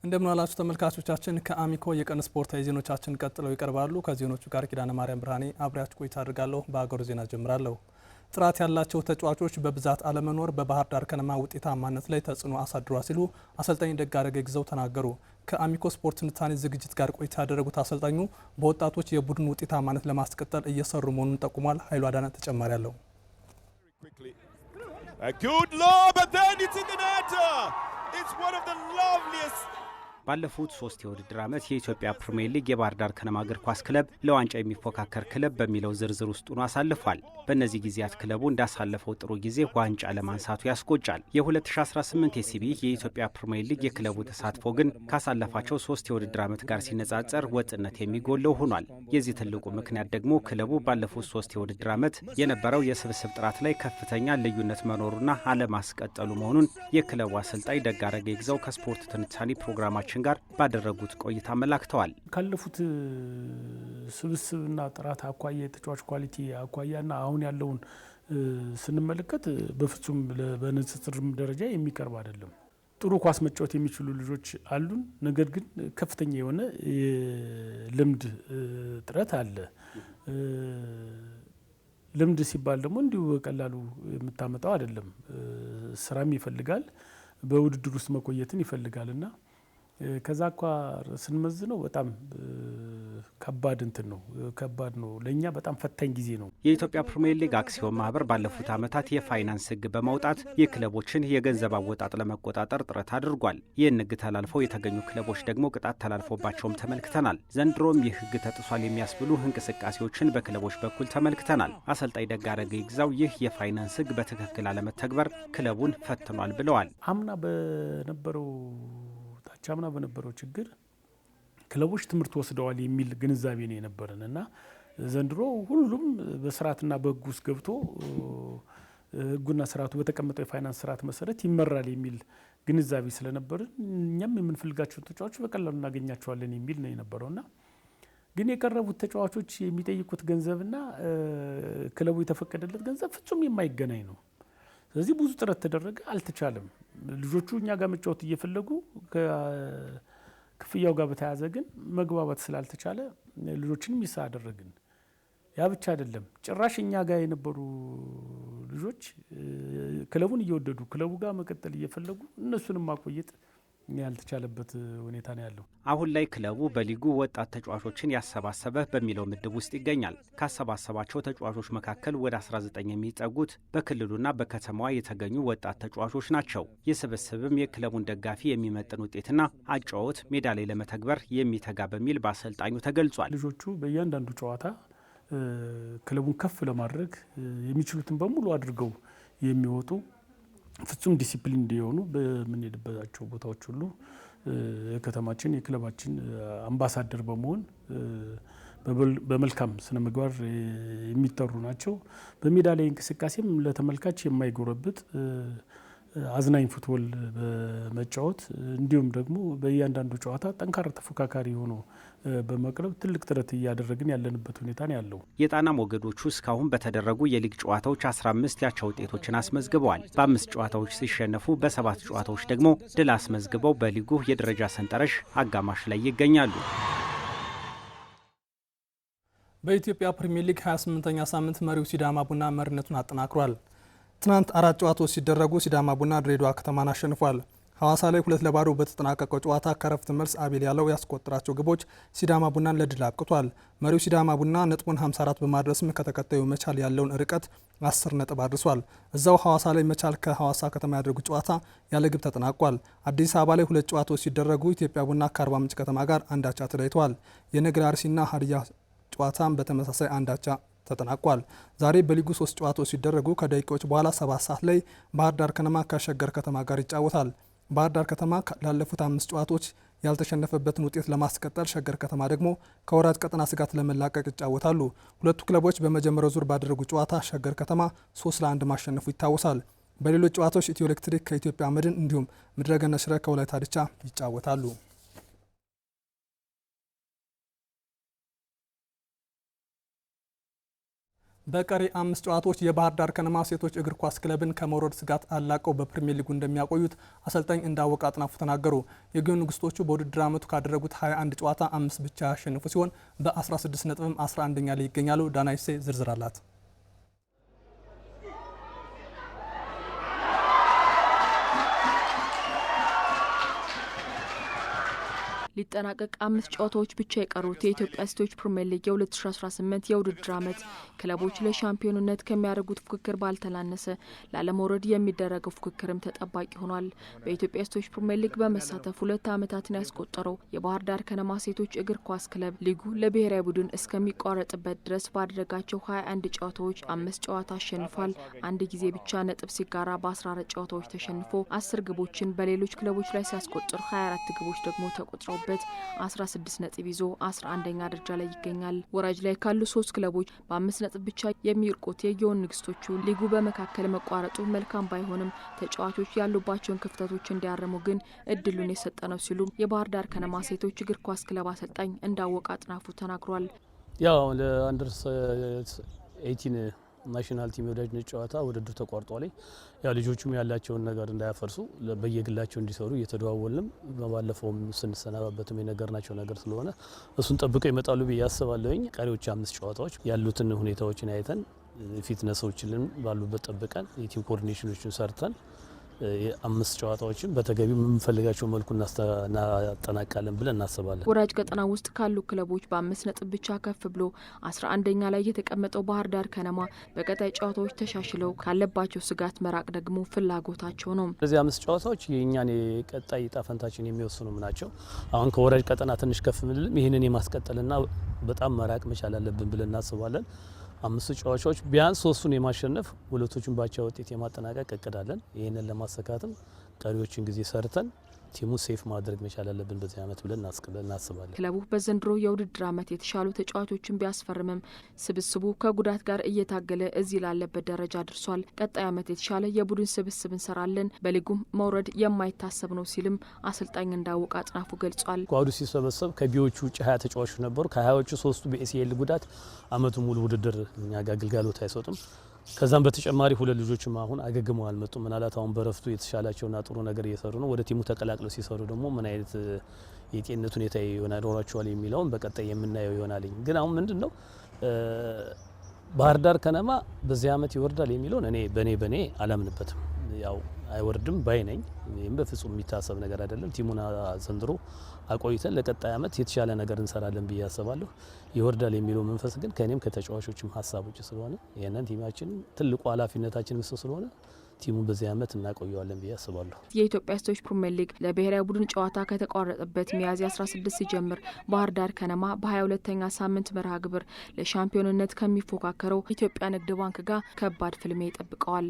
እንደምን ዋላችሁ ተመልካቾቻችን። ከአሚኮ የቀን ስፖርታዊ ዜናዎቻችን ቀጥለው ይቀርባሉ። ከዜናዎቹ ጋር ኪዳነ ማርያም ብርሃኔ አብራችሁ ቆይታ አድርጋለሁ። በአገሩ ዜና ጀምራለሁ። ጥራት ያላቸው ተጫዋቾች በብዛት አለመኖር በባህር ዳር ከነማ ውጤታማነት ላይ ተጽዕኖ አሳድሯል ሲሉ አሰልጣኝ ደጋረገ ግዘው ተናገሩ። ከአሚኮ ስፖርት ትንታኔ ዝግጅት ጋር ቆይታ ያደረጉት አሰልጣኙ በወጣቶች የቡድን ውጤታማነት ለማስቀጠል እየሰሩ መሆኑን ጠቁሟል። ኃይሉ አዳነ ተጨማሪ አለው። ባለፉት 3 የውድድር ዓመት የኢትዮጵያ ፕሪሚየር ሊግ የባህር ዳር ከነማ እግር ኳስ ክለብ ለዋንጫ የሚፎካከር ክለብ በሚለው ዝርዝር ውስጥ ሆኖ አሳልፏል። በእነዚህ ጊዜያት ክለቡ እንዳሳለፈው ጥሩ ጊዜ ዋንጫ ለማንሳቱ ያስቆጫል። የ2018 የሲቢ የኢትዮጵያ ፕሪሚየር ሊግ የክለቡ ተሳትፎ ግን ካሳለፋቸው 3 የውድድር ዓመት ጋር ሲነጻጸር ወጥነት የሚጎለው ሆኗል። የዚህ ትልቁ ምክንያት ደግሞ ክለቡ ባለፉት 3 የውድድር ዓመት የነበረው የስብስብ ጥራት ላይ ከፍተኛ ልዩነት መኖሩና አለማስቀጠሉ መሆኑን የክለቡ አሰልጣኝ ደጋረገ ግዘው ከስፖርት ትንታኔ ፕሮግራማችን ጋር ባደረጉት ቆይታ አመላክተዋል። ካለፉት ስብስብና ጥራት አኳያ የተጫዋች ኳሊቲ አኳያና አሁን ያለውን ስንመለከት በፍጹም በንጽጽርም ደረጃ የሚቀርብ አይደለም። ጥሩ ኳስ መጫወት የሚችሉ ልጆች አሉን። ነገር ግን ከፍተኛ የሆነ ልምድ ጥረት አለ። ልምድ ሲባል ደግሞ እንዲሁ በቀላሉ የምታመጣው አይደለም። ስራም ይፈልጋል፣ በውድድር ውስጥ መቆየትን ይፈልጋልና ከዛ አኳ ስንመዝነው በጣም ከባድ ከባድ ነው። ለእኛ በጣም ፈታኝ ጊዜ ነው። የኢትዮጵያ ፕሪሚየር ሊግ አክሲዮን ማህበር ባለፉት ዓመታት የፋይናንስ ሕግ በማውጣት የክለቦችን የገንዘብ አወጣጥ ለመቆጣጠር ጥረት አድርጓል። ይህን ሕግ ተላልፈው የተገኙ ክለቦች ደግሞ ቅጣት ተላልፎባቸውም ተመልክተናል። ዘንድሮም ይህ ሕግ ተጥሷል የሚያስብሉ እንቅስቃሴዎችን በክለቦች በኩል ተመልክተናል። አሰልጣኝ ደጋረገ ግዛው ይህ የፋይናንስ ሕግ በትክክል አለመተግበር ክለቡን ፈትኗል ብለዋል። አምና በነበረው ችግር ክለቦች ትምህርት ወስደዋል የሚል ግንዛቤ ነው የነበረን እና ዘንድሮ ሁሉም በስርዓትና በሕግ ውስጥ ገብቶ ሕጉና ስርዓቱ በተቀመጠው የፋይናንስ ስርዓት መሰረት ይመራል የሚል ግንዛቤ ስለነበረን እኛም የምንፈልጋቸውን ተጫዋቾች በቀላሉ እናገኛቸዋለን የሚል ነው የነበረውና ግን የቀረቡት ተጫዋቾች የሚጠይቁት ገንዘብና ክለቡ የተፈቀደለት ገንዘብ ፍጹም የማይገናኝ ነው። ስለዚህ ብዙ ጥረት ተደረገ፣ አልተቻለም። ልጆቹ እኛ ጋር መጫወት እየፈለጉ ከክፍያው ጋር በተያያዘ ግን መግባባት ስላልተቻለ ልጆችንም ይሳ አደረግን። ያ ብቻ አይደለም፣ ጭራሽ እኛ ጋር የነበሩ ልጆች ክለቡን እየወደዱ ክለቡ ጋር መቀጠል እየፈለጉ እነሱንም ማቆየት ያልተቻለበት ሁኔታ ነው ያለው። አሁን ላይ ክለቡ በሊጉ ወጣት ተጫዋቾችን ያሰባሰበ በሚለው ምድብ ውስጥ ይገኛል። ካሰባሰባቸው ተጫዋቾች መካከል ወደ 19 የሚጠጉት በክልሉና በከተማዋ የተገኙ ወጣት ተጫዋቾች ናቸው። ይህ ስብስብም የክለቡን ደጋፊ የሚመጥን ውጤትና አጨዋወት ሜዳ ላይ ለመተግበር የሚተጋ በሚል በአሰልጣኙ ተገልጿል። ልጆቹ በእያንዳንዱ ጨዋታ ክለቡን ከፍ ለማድረግ የሚችሉትን በሙሉ አድርገው የሚወጡ ፍጹም ዲሲፕሊን እንዲሆኑ በምንሄድባቸው ቦታዎች ሁሉ የከተማችን የክለባችን አምባሳደር በመሆን በመልካም ስነ ምግባር የሚጠሩ ናቸው። በሜዳ ላይ እንቅስቃሴም ለተመልካች የማይጎረብጥ አዝናኝ ፉትቦል በመጫወት እንዲሁም ደግሞ በእያንዳንዱ ጨዋታ ጠንካራ ተፎካካሪ ሆኖ በመቅረብ ትልቅ ጥረት እያደረግን ያለንበት ሁኔታ ነው ያለው። የጣና ሞገዶቹ እስካሁን በተደረጉ የሊግ ጨዋታዎች 15 ያቻ ውጤቶችን አስመዝግበዋል። በ5 ጨዋታዎች ሲሸነፉ በ7 ጨዋታዎች ደግሞ ድል አስመዝግበው በሊጉ የደረጃ ሰንጠረዥ አጋማሽ ላይ ይገኛሉ። በኢትዮጵያ ፕሪሚየር ሊግ 28ኛ ሳምንት መሪው ሲዳማ ቡና መሪነቱን አጠናክሯል። ትናንት 4 ጨዋታዎች ሲደረጉ ሲዳማ ቡና ድሬዳዋ ከተማን አሸንፏል። ሐዋሳ ላይ 2-2 በተጠናቀቀው ጨዋታ ከረፍት መልስ አቤል ያለው ያስቆጠራቸው ግቦች ሲዳማ ቡናን ለድል አብቅቷል። መሪው ሲዳማ ቡና ነጥቡን 54 በማድረስም ከተከታዩ መቻል ያለውን ርቀት 10 ነጥብ አድርሷል። እዛው ሐዋሳ ላይ መቻል ከሐዋሳ ከተማ ያደረጉት ጨዋታ ያለ ግብ ተጠናቋል። አዲስ አበባ ላይ 2 ጨዋታዎች ሲደረጉ ኢትዮጵያ ቡና ከአርባ ምንጭ ከተማ ጋር አንዳቻ ተለያይተዋል። የነገር አርሲና ሀዲያ ጨዋታም በተመሳሳይ አንዳቻ ተጠናቋል። ዛሬ በሊጉ 3 ጨዋታዎች ሲደረጉ ከደቂቃዎች በኋላ 7 ሰዓት ላይ ባህር ዳር ከነማ ከሸገር ከተማ ጋር ይጫወታል። ባህር ዳር ከተማ ላለፉት 5 ጨዋታዎች ያልተሸነፈበትን ውጤት ለማስቀጠል፣ ሸገር ከተማ ደግሞ ከወራጅ ቀጠና ስጋት ለመላቀቅ ይጫወታሉ። ሁለቱ ክለቦች በመጀመሪያው ዙር ባደረጉ ጨዋታ ሸገር ከተማ 3-1 ማሸነፉ ይታወሳል። በሌሎች ጨዋታዎች ኢትዮ ኤሌክትሪክ ከኢትዮጵያ መድን እንዲሁም ምድረገነት ሽረ ከወላይታ ድቻ ይጫወታሉ። በቀሪ 5 ጨዋታዎች የባህር ዳር ከነማ ሴቶች እግር ኳስ ክለብን ከመውረድ ስጋት አላቀው በፕሪሚየር ሊጉ እንደሚያቆዩት አሰልጣኝ እንዳወቀ አጥናፉ ተናገሩ። የጊዮን ንግስቶቹ በውድድር ዓመቱ ካደረጉት 21 ጨዋታ 5 ብቻ ያሸነፉ ሲሆን በ16 ነጥብም 11ኛ ላይ ይገኛሉ። ዳናይሴ ዝርዝር አላት። ሊጠናቀቅ 5 ጨዋታዎች ብቻ የቀሩት የኢትዮጵያ ሴቶች ፕሪሚየር ሊግ የ2018 የውድድር ዓመት ክለቦች ለሻምፒዮንነት ከሚያደርጉት ፉክክር ባልተናነሰ ላለመውረድ የሚደረገው ፉክክርም ተጠባቂ ሆኗል። በኢትዮጵያ ሴቶች ፕሪሚየር ሊግ በመሳተፍ 2 ዓመታትን ያስቆጠረው የባህር ዳር ከነማ ሴቶች እግር ኳስ ክለብ ሊጉ ለብሔራዊ ቡድን እስከሚቋረጥበት ድረስ ባደረጋቸው 21 ጨዋታዎች 5 ጨዋታ አሸንፏል። አንድ ጊዜ ብቻ ነጥብ ሲጋራ በ14 ጨዋታዎች ተሸንፎ 10 ግቦችን በሌሎች ክለቦች ላይ ሲያስቆጥር 24 ግቦች ደግሞ ተቆጥረው 16 ነጥብ ይዞ 11ኛ ደረጃ ላይ ይገኛል። ወራጅ ላይ ካሉ 3 ክለቦች በ5 ነጥብ ብቻ የሚርቁት የጊዮን ንግስቶቹ ሊጉ በመካከል መቋረጡ መልካም ባይሆንም ተጫዋቾች ያሉባቸውን ክፍተቶች እንዲያርሙ ግን እድሉን የሰጠ ነው ሲሉ የባህር ዳር ከነማ ሴቶች እግር ኳስ ክለብ አሰልጣኝ እንዳወቀ አጥናፉ ተናግሯል። ያው ለአንደር 18 ናሽናል ቲም የወዳጅነት ጨዋታ ውድድር ተቋርጧል። ያው ልጆቹም ያላቸውን ነገር እንዳያፈርሱ በየግላቸው እንዲሰሩ እየተደዋወልንም ባለፈውም ስንሰናባበትም የነገርናቸው ነገር ስለሆነ እሱን ጠብቀው ይመጣሉ ብዬ አስባለሁኝ። ቀሪዎች 5 ጨዋታዎች ያሉትን ሁኔታዎችን አይተን ፊትነሶችን ባሉበት ጠብቀን የቲም ኮኦርዲኔሽኖችን ሰርተን 5 ጨዋታዎችን በተገቢ የምንፈልጋቸው መልኩ እናጠናቃለን ብለን እናስባለን። ወራጅ ቀጠና ውስጥ ካሉ ክለቦች በ5 ነጥብ ብቻ ከፍ ብሎ 11ኛ ላይ የተቀመጠው ባህር ዳር ከነማ በቀጣይ ጨዋታዎች ተሻሽለው ካለባቸው ስጋት መራቅ ደግሞ ፍላጎታቸው ነው። እነዚህ 5 ጨዋታዎች የእኛን የቀጣይ ዕጣ ፈንታችን የሚወስኑም ናቸው። አሁን ከወራጅ ቀጠና ትንሽ ከፍ ምንልም ይህንን የማስቀጠልና በጣም መራቅ መቻል አለብን ብለን እናስባለን። 5 ጨዋታዎች ቢያንስ 3ቱን የማሸነፍ 2ቱን ባቻ ውጤት የማጠናቀቅ እቅዳለን። ይህንን ለማሳካትም ቀሪዎችን ጊዜ ሰርተን ቲሙ ሴፍ ማድረግ መቻል አለብን በዚህ ዓመት ብለን እናስባለን። ክለቡ በዘንድሮ የውድድር ዓመት የተሻሉ ተጫዋቾችን ቢያስፈርምም ስብስቡ ከጉዳት ጋር እየታገለ እዚህ ላለበት ደረጃ ደርሷል። ቀጣይ ዓመት የተሻለ የቡድን ስብስብ እንሰራለን፣ በሊጉም መውረድ የማይታሰብ ነው ሲልም አሰልጣኝ እንዳወቀ አጥናፉ ገልጿል። ኳዱ ሲሰበሰብ ከቢዎቹ ውጭ 20 ተጫዋቾች ነበሩ። ከ20ዎቹ 3ቱ በኤሲኤል ጉዳት ዓመቱ ሙሉ ውድድር እኛ ጋር አገልግሎት አይሰጡም። ከዛም በተጨማሪ 2 ልጆችም አሁን አገግመው አልመጡም። ምናልባት አሁን በረፍቱ የተሻላቸውና ጥሩ ነገር እየሰሩ ነው። ወደ ቲሙ ተቀላቅለው ሲሰሩ ደግሞ ምን አይነት የጤንነት ሁኔታ ይኖራቸዋል የሚለውን በቀጣይ የምናየው ይሆናል። ግን አሁን ምንድነው ባህር ዳር ከነማ በዚህ ዓመት ይወርዳል የሚለውን እኔ በኔ አላምንበትም። ያው አይወርድም ባይ ነኝ። ይሄም በፍጹም የሚታሰብ ነገር አይደለም። ቲሙና ዘንድሮ አቆይተን ለቀጣይ ዓመት የተሻለ ነገር እንሰራለን ብዬ አስባለሁ። ይወርዳል የሚለው መንፈስ ግን ከኔም ከተጫዋቾችም ሀሳቦች ስለሆነ ይሄንን ቲማችን ትልቁ ኃላፊነታችን ስለሆነ ቲሙን በዚህ ዓመት እናቆየዋለን ብዬ አስባለሁ። የኢትዮጵያ ሴቶች ፕሪሚየር ሊግ ለብሔራዊ ቡድን ጨዋታ ከተቋረጠበት ሚያዝያ 16 ሲጀምር ባህር ዳር ከነማ በ22ኛ ሳምንት መርሃ ግብር ለሻምፒዮንነት ከሚፎካከረው ኢትዮጵያ ንግድ ባንክ ጋር ከባድ ፍልሚያ ይጠብቀዋል።